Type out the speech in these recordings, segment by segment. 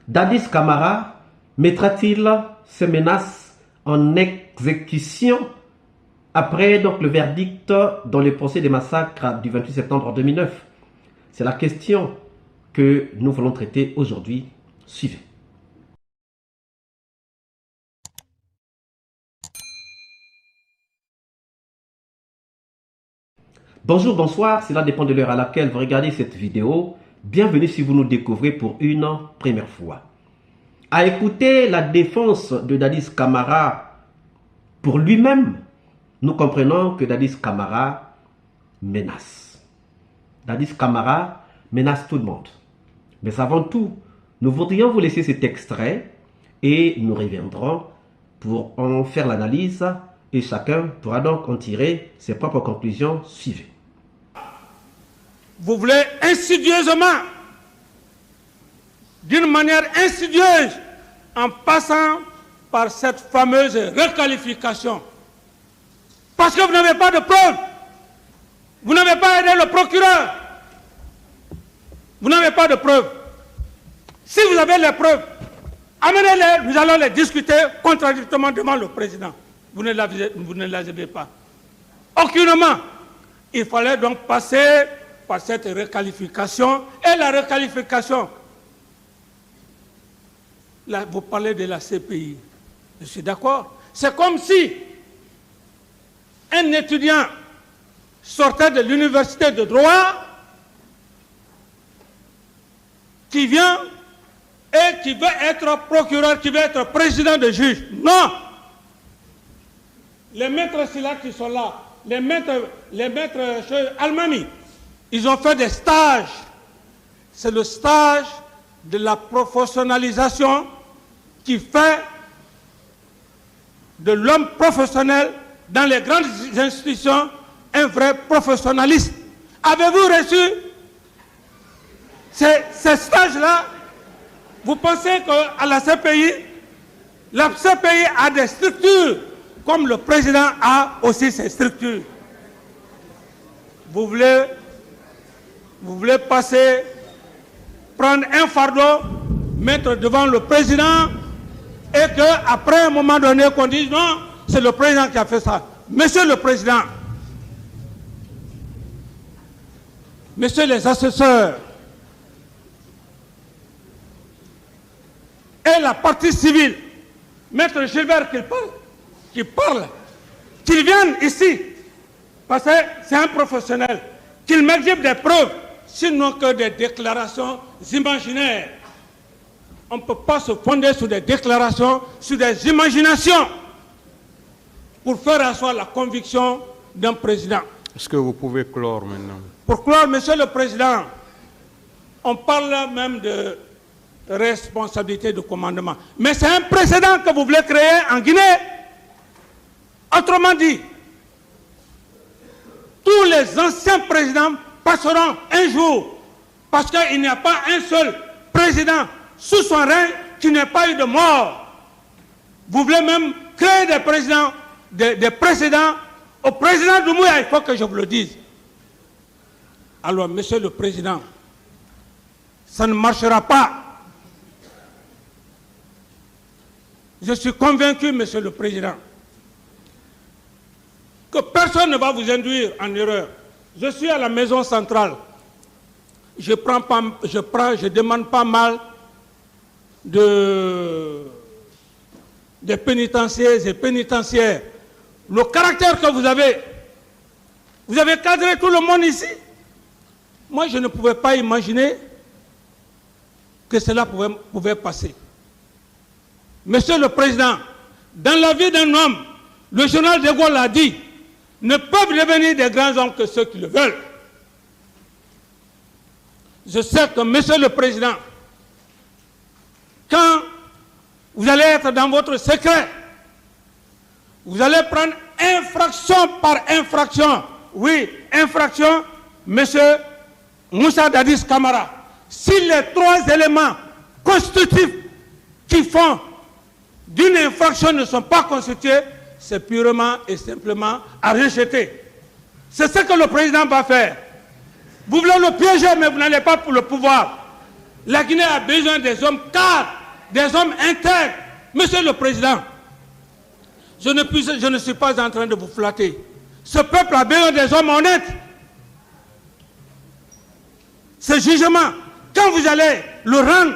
Dadis Camara mettra-t-il ses menaces en exécution après donc le verdict dans le procès des massacres du 28 septembre 2009? C'est la question que nous voulons traiter aujourd'hui. Suivez. Bonjour, bonsoir, cela dépend de l'heure à laquelle vous regardez cette vidéo. Bienvenue si vous nous découvrez pour une première fois. À écouter la défense de Dadis Camara pour lui-même, nous comprenons que Dadis Camara menace. Dadis Camara menace tout le monde. Mais avant tout, nous voudrions vous laisser cet extrait et nous reviendrons pour en faire l'analyse et chacun pourra donc en tirer ses propres conclusions. Suivez. Vous voulez insidieusement, d'une manière insidieuse, en passant par cette fameuse requalification. Parce que vous n'avez pas de preuves. Vous n'avez pas aidé le procureur. Vous n'avez pas de preuves. Si vous avez les preuves, amenez-les, nous allons les discuter contradictoirement devant le président. Vous ne les avez pas. Aucunement. Il fallait donc passer par cette requalification. Et la requalification, là, vous parlez de la CPI. Je suis d'accord. C'est comme si un étudiant sortait de l'université de droit qui vient et qui veut être procureur, qui veut être président de juge. Non! Les maîtres Silla qui sont là, les maîtres Almami, ils ont fait des stages. C'est le stage de la professionnalisation qui fait de l'homme professionnel dans les grandes institutions un vrai professionnaliste. Avez-vous reçu ces stages-là? Vous pensez qu'à la CPI a des structures, comme le président a aussi ses structures. Vous voulez passer, prendre un fardeau, mettre devant le président, et qu'après un moment donné, qu'on dise non, c'est le président qui a fait ça. Monsieur le président, messieurs les assesseurs, et la partie civile, maître Gilbert qui parle, qu'il vienne ici, parce que c'est un professionnel, qu'il m'exhibe des preuves, sinon que des déclarations imaginaires. On ne peut pas se fonder sur des déclarations, sur des imaginations, pour faire asseoir la conviction d'un président. Est-ce que vous pouvez clore maintenant? Pour clore, monsieur le président, on parle même de responsabilité de commandement. Mais c'est un précédent que vous voulez créer en Guinée. Autrement dit, tous les anciens présidents passeront un jour, parce qu'il n'y a pas un seul président sous son règne qui n'ait pas eu de mort. Vous voulez même créer des présidents, des précédents. Au président Doumbouya, il faut que je vous le dise. Alors, monsieur le président, ça ne marchera pas. Je suis convaincu, monsieur le président, que personne ne va vous induire en erreur. Je suis à la maison centrale. Je demande pas mal des pénitenciers et pénitentiaires. Le caractère que vous avez cadré tout le monde ici. Moi, je ne pouvais pas imaginer que cela pouvait passer. Monsieur le Président, dans la vie d'un homme, le général de Gaulle l'a dit, ne peuvent devenir des grands hommes que ceux qui le veulent. Je sais que, Monsieur le Président, quand vous allez être dans votre secret, vous allez prendre infraction par infraction. Oui, infraction, Monsieur Moussa Dadis Camara. Si les trois éléments constitutifs qui font d'une infraction ne sont pas constitués, c'est purement et simplement à rejeter. C'est ce que le président va faire. Vous voulez le piéger, mais vous n'allez pas pour le pouvoir. La Guinée a besoin des hommes cadres, des hommes intègres. Monsieur le Président, je ne suis pas en train de vous flatter. Ce peuple a besoin des hommes honnêtes. Ce jugement, quand vous allez le rendre,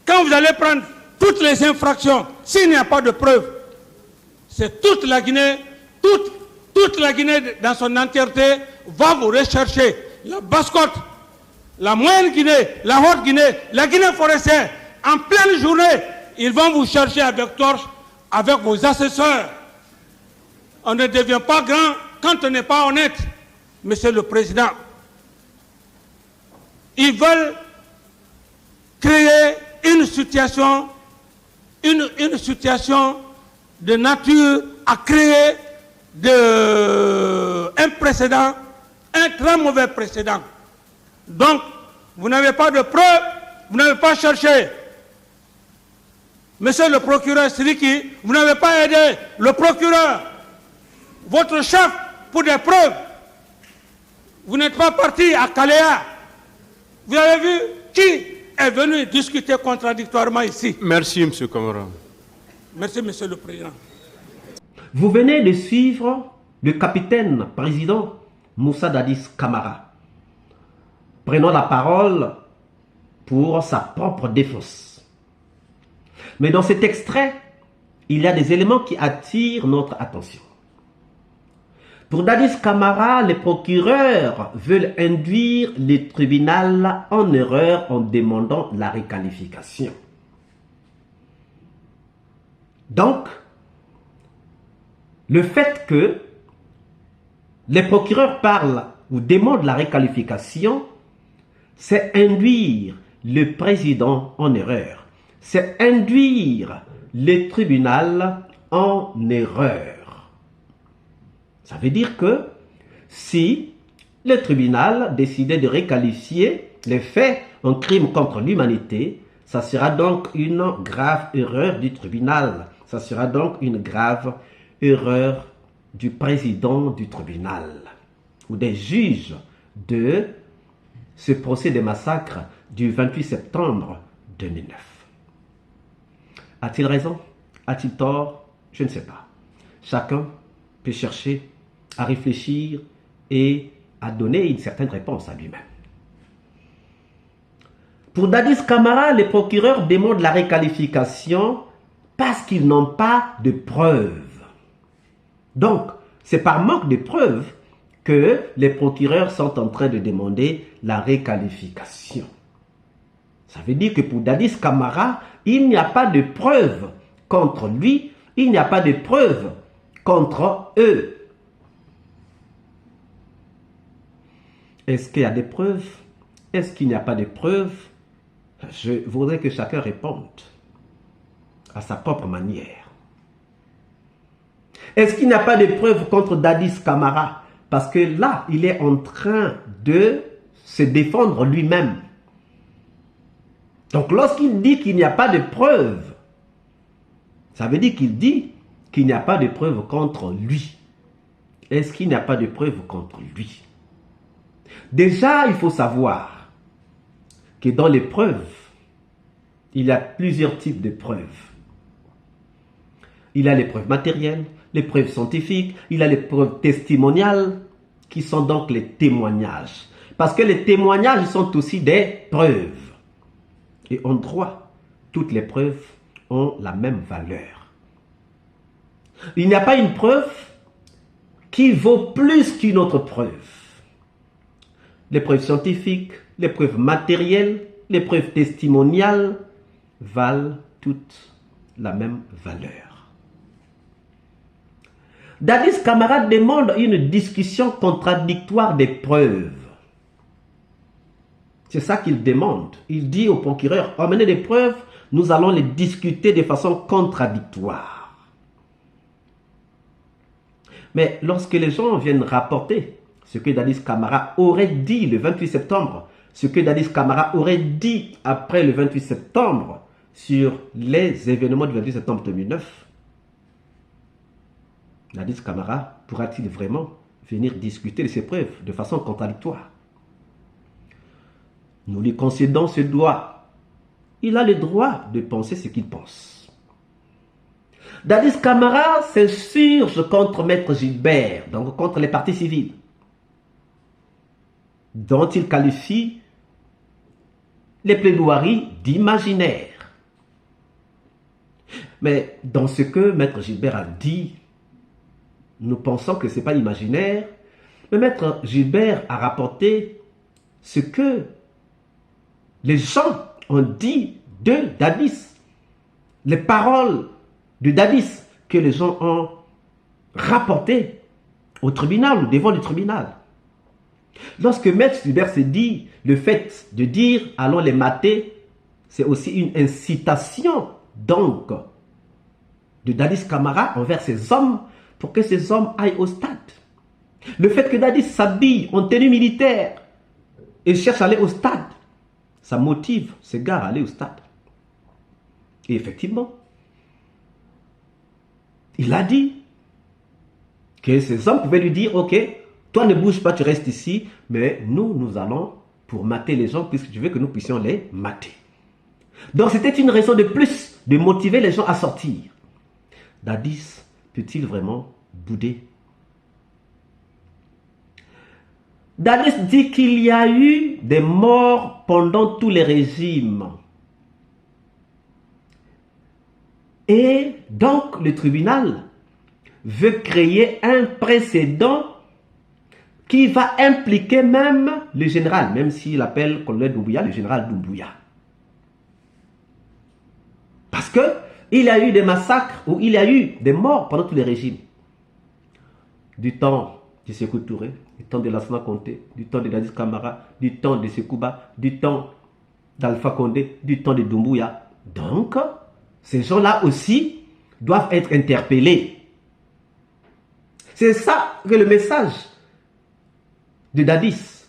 quand vous allez prendre toutes les infractions, s'il n'y a pas de preuves, c'est toute la Guinée, toute la Guinée dans son entièreté va vous rechercher. La Basse-Côte, la Moyenne Guinée, la Haute Guinée, la Guinée forestière, en pleine journée, ils vont vous chercher avec torche, avec vos assesseurs. On ne devient pas grand quand on n'est pas honnête, Monsieur le Président. Ils veulent créer une situation de nature à créer un précédent, un très mauvais précédent. Donc, vous n'avez pas de preuves, vous n'avez pas cherché. Monsieur le procureur Sidiki, vous n'avez pas aidé le procureur, votre chef, pour des preuves. Vous n'êtes pas parti à Kaléa. Vous avez vu qui est venu discuter contradictoirement ici? Merci, M. Camara. Merci, Monsieur le Président. Vous venez de suivre le capitaine président Moussa Dadis Camara, prenant la parole pour sa propre défense. Mais dans cet extrait, il y a des éléments qui attirent notre attention. Pour Dadis Camara, les procureurs veulent induire le tribunal en erreur en demandant la requalification. Donc, le fait que les procureurs parlent ou demandent la requalification, c'est induire le président en erreur. C'est induire le tribunal en erreur. Ça veut dire que si le tribunal décidait de requalifier les faits en crime contre l'humanité, ça sera donc une grave erreur du tribunal. Ça sera donc une grave erreur du président du tribunal ou des juges de ce procès de massacre du 28 septembre 2009. A-t-il raison? A-t-il tort? Je ne sais pas. Chacun peut chercher à réfléchir et à donner une certaine réponse à lui-même. Pour Dadis Camara, les procureurs demandent la requalification parce qu'ils n'ont pas de preuves. Donc, c'est par manque de preuves que les procureurs sont en train de demander la requalification. Ça veut dire que pour Dadis Camara, il n'y a pas de preuves contre lui, il n'y a pas de preuves contre eux. Est-ce qu'il y a des preuves? Est-ce qu'il n'y a pas de preuves? Je voudrais que chacun réponde à sa propre manière. Est-ce qu'il n'y a pas de preuves contre Dadis Camara? Parce que là, il est en train de se défendre lui-même. Donc lorsqu'il dit qu'il n'y a pas de preuves, ça veut dire qu'il dit qu'il n'y a pas de preuves contre lui. Est-ce qu'il n'y a pas de preuves contre lui? Déjà, il faut savoir que dans les preuves, il y a plusieurs types de preuves. Il y a les preuves matérielles, les preuves scientifiques, il y a les preuves testimoniales, qui sont donc les témoignages. Parce que les témoignages sont aussi des preuves. Et en droit, toutes les preuves ont la même valeur. Il n'y a pas une preuve qui vaut plus qu'une autre preuve. Les preuves scientifiques, les preuves matérielles, les preuves testimoniales valent toutes la même valeur. Dadis Camara demande une discussion contradictoire des preuves. C'est ça qu'il demande. Il dit au procureur, emmenez des preuves, nous allons les discuter de façon contradictoire. Mais lorsque les gens viennent rapporter ce que Dadis Camara aurait dit le 28 septembre, ce que Dadis Camara aurait dit après le 28 septembre sur les événements du 28 septembre 2009, Dadis Camara pourra-t-il vraiment venir discuter de ces preuves de façon contradictoire? Nous lui concédons ce droit. Il a le droit de penser ce qu'il pense. Dadis Camara s'insurge contre Maître Gilbert, donc contre les partis civils, dont il qualifie les plaidoiries d'imaginaire. Mais dans ce que Maître Gilbert a dit, nous pensons que ce n'est pas imaginaire, mais Maître Gilbert a rapporté ce que les gens ont dit de Dadis, les paroles de Dadis que les gens ont rapportées au tribunal ou devant le tribunal. Lorsque Maître Gilbert se dit, le fait de dire allons les mater, c'est aussi une incitation donc de Dadis Camara envers ces hommes pour que ces hommes aillent au stade. Le fait que Dadis s'habille en tenue militaire et cherche à aller au stade, ça motive ces gars à aller au stade. Et effectivement, il a dit que ces hommes pouvaient lui dire, ok, toi ne bouge pas, tu restes ici, mais nous allons pour mater les gens puisque tu veux que nous puissions les mater. Donc c'était une raison de plus de motiver les gens à sortir. Dadis peut-il vraiment bouder? Dadis dit qu'il y a eu des morts pendant tous les régimes. Et donc le tribunal veut créer un précédent qui va impliquer même le général, même s'il appelle colonel Doumbouya, le général Doumbouya. Parce qu'il y a eu des massacres ou il y a eu des morts pendant tous les régimes. Du temps de Sékou Touré, du temps de Lassana Conté, du temps de Dadis Camara, du temps de Sekouba, du temps d'Alpha Condé, du temps de Doumbouya. Donc, ces gens-là aussi doivent être interpellés. C'est ça que le message de Dadis.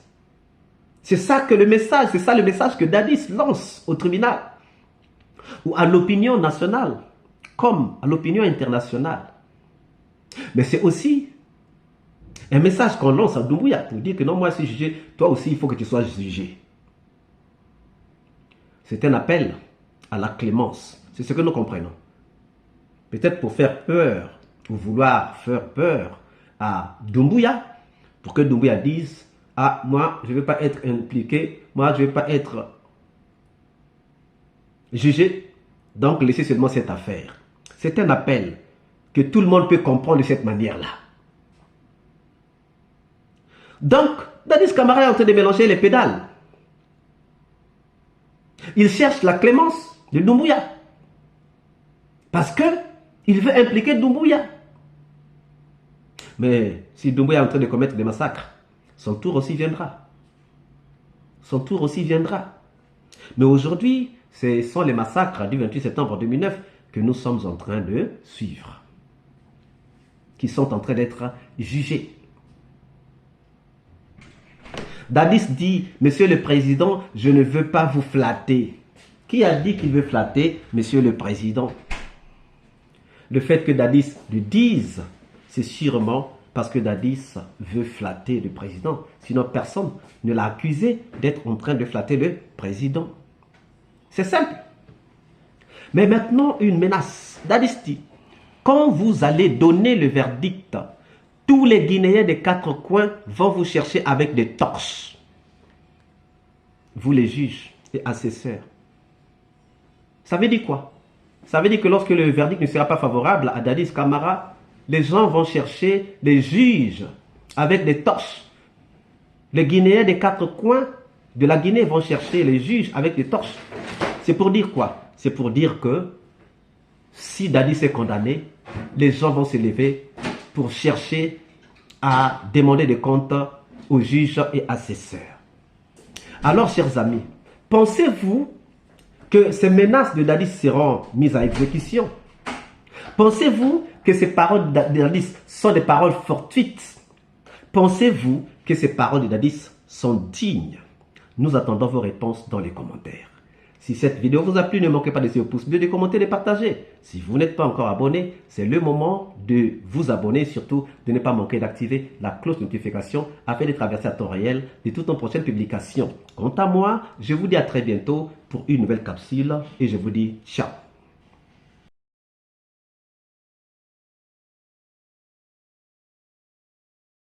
C'est ça le message que Dadis lance au tribunal ou à l'opinion nationale comme à l'opinion internationale. Mais c'est aussi un message qu'on lance à Doumbouya pour dire que non, moi je suis jugé, toi aussi il faut que tu sois jugé. C'est un appel à la clémence. C'est ce que nous comprenons. Peut-être pour faire peur ou vouloir faire peur à Doumbouya, pour que Doumbouya dise « Ah, moi, je ne veux pas être impliqué, moi, je ne veux pas être jugé, donc laissez seulement cette affaire. » C'est un appel que tout le monde peut comprendre de cette manière-là. Donc, Dadis Camara est en train de mélanger les pédales. Il cherche la clémence de Doumbouya. Parce qu'il veut impliquer Doumbouya. Mais si Doumbouya est en train de commettre des massacres, son tour aussi viendra. Son tour aussi viendra. Mais aujourd'hui, ce sont les massacres du 28 septembre 2009 que nous sommes en train de suivre. Qui sont en train d'être jugés. Dadis dit, Monsieur le Président, je ne veux pas vous flatter. Qui a dit qu'il veut flatter Monsieur le Président? Le fait que Dadis le dise, c'est sûrement parce que Dadis veut flatter le président. Sinon, personne ne l'a accusé d'être en train de flatter le président. C'est simple. Mais maintenant, une menace. Dadis dit, quand vous allez donner le verdict, tous les Guinéens des quatre coins vont vous chercher avec des torches. Vous les juges et assesseurs. Ça veut dire quoi? Ça veut dire que lorsque le verdict ne sera pas favorable à Dadis Camara, les gens vont chercher les juges avec des torches. Les Guinéens des quatre coins de la Guinée vont chercher les juges avec des torches. C'est pour dire quoi? C'est pour dire que si Dadis est condamné, les gens vont se lever pour chercher à demander des comptes aux juges et assesseurs. Alors, chers amis, pensez-vous que ces menaces de Dadis seront mises à exécution? Pensez-vous que ces paroles de Dadis sont des paroles fortuites? Pensez-vous que ces paroles de Dadis sont dignes? Nous attendons vos réponses dans les commentaires. Si cette vidéo vous a plu, ne manquez pas de laisser un pouce bleu, de commenter, de partager. Si vous n'êtes pas encore abonné, c'est le moment de vous abonner, surtout de ne pas manquer d'activer la cloche de notification afin de traverser à temps réel de toutes nos prochaines publications. Quant à moi, je vous dis à très bientôt pour une nouvelle capsule et je vous dis ciao.